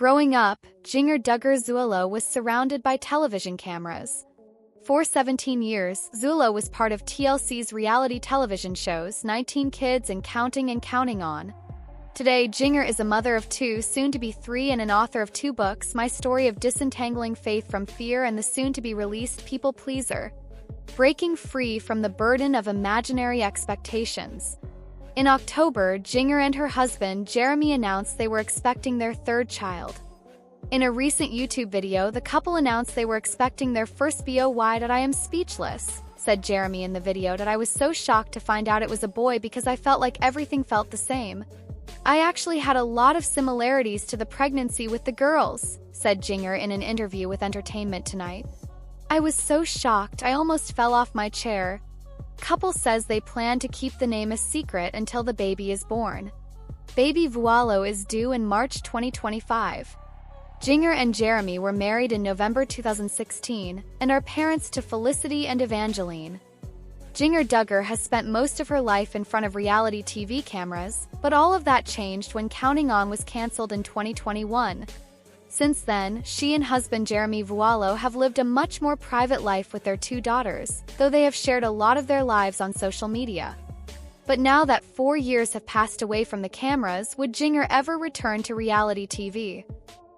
Growing up, Jinger Duggar Zulo was surrounded by television cameras. For 17 years, Zulo was part of TLC's reality television shows 19 Kids and Counting On. Today, Jinger is a mother of two, soon to be three, and an author of two books, My Story of Disentangling Faith from Fear and the soon-to-be-released People Pleaser, Breaking Free from the Burden of Imaginary Expectations. In October, Jinger and her husband, Jeremy, announced they were expecting their third child. In a recent YouTube video, the couple announced they were expecting their first boy. "I am speechless," said Jeremy in the video. "I was so shocked to find out it was a boy because I felt like everything felt the same. I actually had a lot of similarities to the pregnancy with the girls," said Jinger in an interview with Entertainment Tonight. "I was so shocked, I almost fell off my chair." Couple says they plan to keep the name a secret until the baby is born. Baby Vualo is due in March 2025. Jinger and Jeremy were married in November 2016 and are parents to Felicity and Evangeline. Jinger Duggar has spent most of her life in front of reality TV cameras, but all of that changed when Counting On was cancelled in 2021. Since then, she and husband Jeremy Vualo have lived a much more private life with their two daughters, though they have shared a lot of their lives on social media. But now that 4 years have passed away from the cameras, would Jinger ever return to reality TV?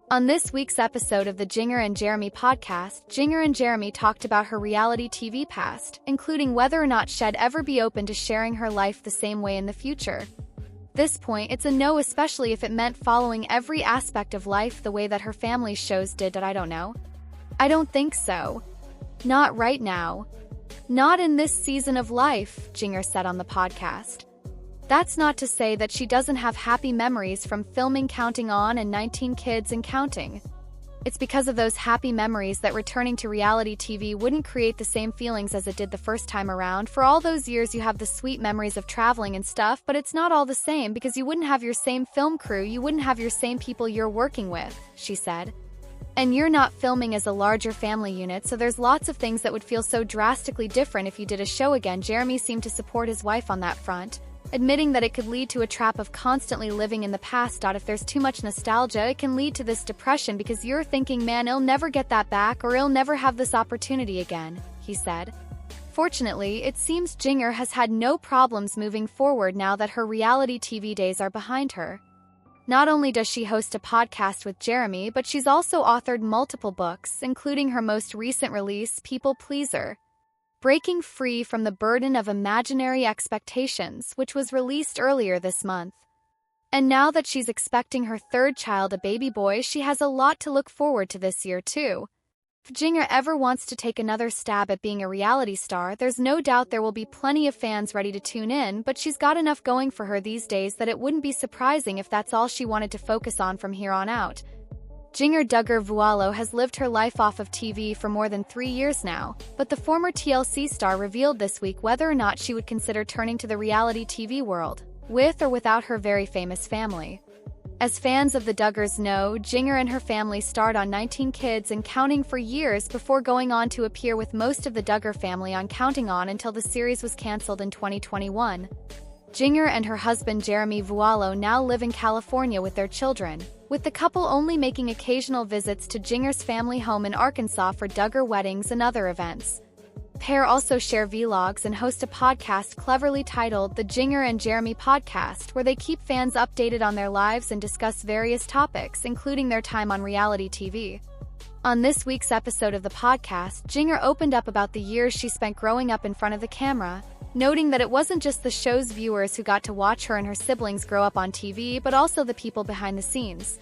On this week's episode of the Jinger and Jeremy podcast, Jinger and Jeremy talked about her reality TV past, including whether or not she'd ever be open to sharing her life the same way in the future. This point, it's a no, especially if it meant following every aspect of life the way that her family's shows did. I don't know. I don't think so. Not right now. Not in this season of life, Jinger said on the podcast. That's not to say that she doesn't have happy memories from filming Counting On and 19 Kids and Counting. It's because of those happy memories that returning to reality TV wouldn't create the same feelings as it did the first time around. For all those years you have the sweet memories of traveling and stuff, but it's not all the same because you wouldn't have your same film crew, you wouldn't have your same people you're working with, she said. And you're not filming as a larger family unit, so there's lots of things that would feel so drastically different if you did a show again. Jeremy seemed to support his wife on that front, admitting that it could lead to a trap of constantly living in the past. If there's too much nostalgia, it can lead to this depression because you're thinking, man, I'll never get that back or I'll never have this opportunity again, he said. Fortunately, it seems Jinger has had no problems moving forward now that her reality TV days are behind her. Not only does she host a podcast with Jeremy, but she's also authored multiple books, including her most recent release, People Pleaser, Breaking Free from the Burden of Imaginary Expectations, which was released earlier this month. And now that she's expecting her third child, a baby boy, she has a lot to look forward to this year too. If Jinger ever wants to take another stab at being a reality star, there's no doubt there will be plenty of fans ready to tune in, but she's got enough going for her these days that it wouldn't be surprising if that's all she wanted to focus on from here on out. Jinger Duggar Vualo has lived her life off of TV for more than 3 years now, but the former TLC star revealed this week whether or not she would consider turning to the reality TV world, with or without her very famous family. As fans of the Duggars know, Jinger and her family starred on 19 Kids and Counting for years before going on to appear with most of the Duggar family on Counting On until the series was cancelled in 2021. Jinger and her husband Jeremy Vualo now live in California with their children, with the couple only making occasional visits to Jinger's family home in Arkansas for Duggar weddings and other events. The pair also share vlogs and host a podcast cleverly titled The Jinger and Jeremy Podcast, where they keep fans updated on their lives and discuss various topics, including their time on reality TV. On this week's episode of the podcast, Jinger opened up about the years she spent growing up in front of the camera, noting that it wasn't just the show's viewers who got to watch her and her siblings grow up on TV, but also the people behind the scenes.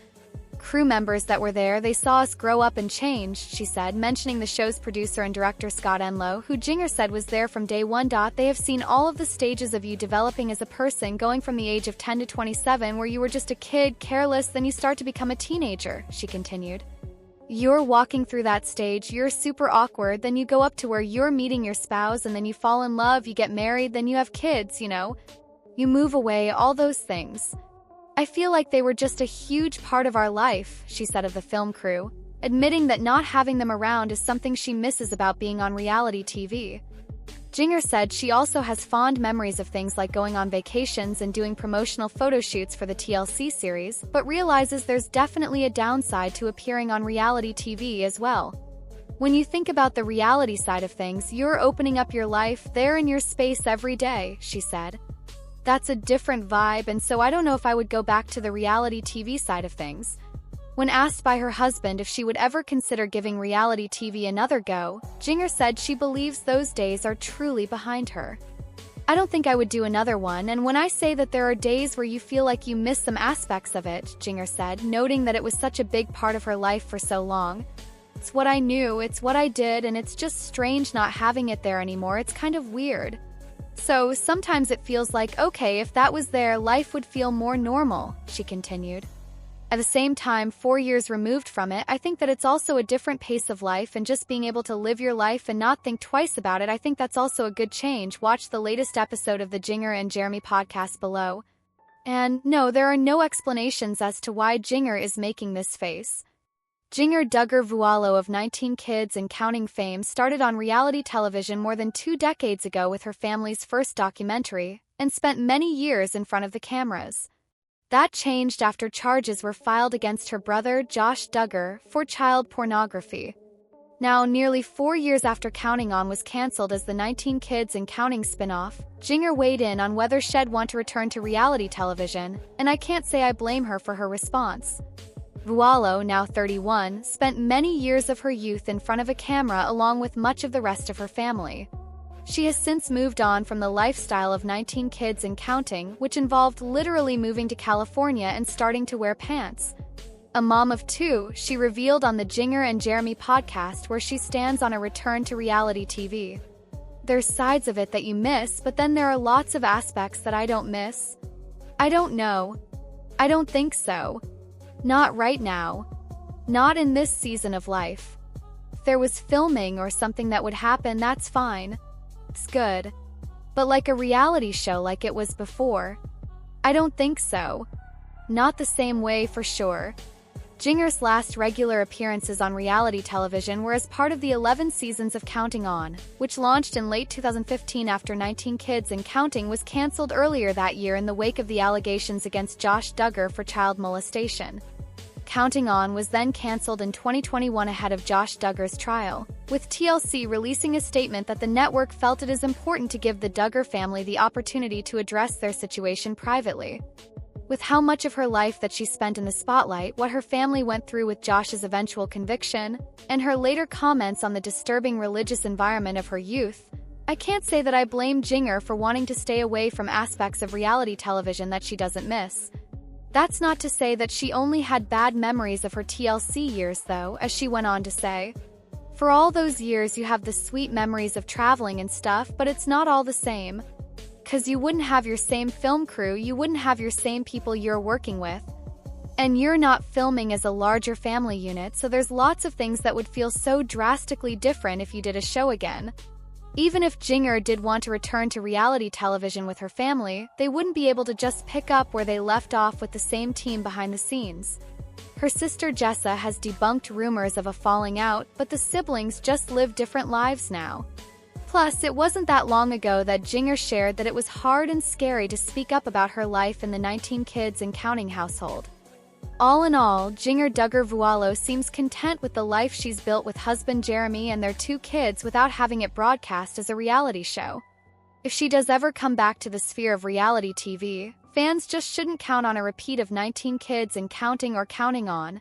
Crew members that were there, they saw us grow up and change, she said, mentioning the show's producer and director Scott Enlow, who Jinger said was there from day one. They have seen all of the stages of you developing as a person, going from the age of 10 to 27, where you were just a kid, careless, then you start to become a teenager, she continued. You're walking through that stage, you're super awkward, then you go up to where you're meeting your spouse, and then you fall in love, you get married, then you have kids, you know? You move away, all those things. I feel like they were just a huge part of our life, she said of the film crew, admitting that not having them around is something she misses about being on reality TV. Jinger said she also has fond memories of things like going on vacations and doing promotional photo shoots for the TLC series, but realizes there's definitely a downside to appearing on reality TV as well. When you think about the reality side of things, you're opening up your life there in your space every day, she said. That's a different vibe, and so I don't know if I would go back to the reality TV side of things. When asked by her husband if she would ever consider giving reality TV another go, Jinger said she believes those days are truly behind her. I don't think I would do another one, and when I say that there are days where you feel like you miss some aspects of it, Jinger said, noting that it was such a big part of her life for so long. It's what I knew, it's what I did, and it's just strange not having it there anymore. It's kind of weird. So sometimes it feels like, okay, if that was there, life would feel more normal, she continued. At the same time, 4 years removed from it, I think that it's also a different pace of life, and just being able to live your life and not think twice about it, I think that's also a good change. Watch the latest episode of the Jinger and Jeremy podcast below. And no, there are no explanations as to why Jinger is making this face. Jinger Duggar Vuolo of 19 Kids and Counting fame started on reality television more than 2 decades ago with her family's first documentary, and spent many years in front of the cameras. That changed after charges were filed against her brother, Josh Duggar, for child pornography. Now, nearly 4 years after Counting On was cancelled as the 19 Kids and Counting spin-off, Jinger weighed in on whether she'd want to return to reality television, and I can't say I blame her for her response. Vuolo, now 31, spent many years of her youth in front of a camera along with much of the rest of her family. She has since moved on from the lifestyle of 19 Kids and Counting, which involved literally moving to California and starting to wear pants. A mom of 2, she revealed on the Jinger and Jeremy podcast where she stands on a return to reality TV. There's sides of it that you miss, but then there are lots of aspects that I don't miss. I don't know. I don't think so. Not right now. Not in this season of life. If there was filming or something that would happen, that's fine. It's good. But like a reality show like it was before? I don't think so. Not the same way for sure. Jinger's last regular appearances on reality television were as part of the 11 seasons of Counting On, which launched in late 2015 after 19 Kids and Counting was cancelled earlier that year in the wake of the allegations against Josh Duggar for child molestation. Counting On was then cancelled in 2021 ahead of Josh Duggar's trial, with TLC releasing a statement that the network felt it is important to give the Duggar family the opportunity to address their situation privately. With how much of her life that she spent in the spotlight, what her family went through with Josh's eventual conviction, and her later comments on the disturbing religious environment of her youth, I can't say that I blame Jinger for wanting to stay away from aspects of reality television that she doesn't miss. That's not to say that she only had bad memories of her TLC years though, as she went on to say. For all those years you have the sweet memories of traveling and stuff, but it's not all the same. 'Cause you wouldn't have your same film crew, you wouldn't have your same people you're working with. And you're not filming as a larger family unit, so there's lots of things that would feel so drastically different if you did a show again. Even if Jinger did want to return to reality television with her family, they wouldn't be able to just pick up where they left off with the same team behind the scenes. Her sister Jessa has debunked rumors of a falling out, but the siblings just live different lives now. Plus, it wasn't that long ago that Jinger shared that it was hard and scary to speak up about her life in the 19 Kids and Counting household. All in all, Jinger Duggar Vuolo seems content with the life she's built with husband Jeremy and their 2 kids without having it broadcast as a reality show. If she does ever come back to the sphere of reality TV, fans just shouldn't count on a repeat of 19 Kids and Counting or Counting On,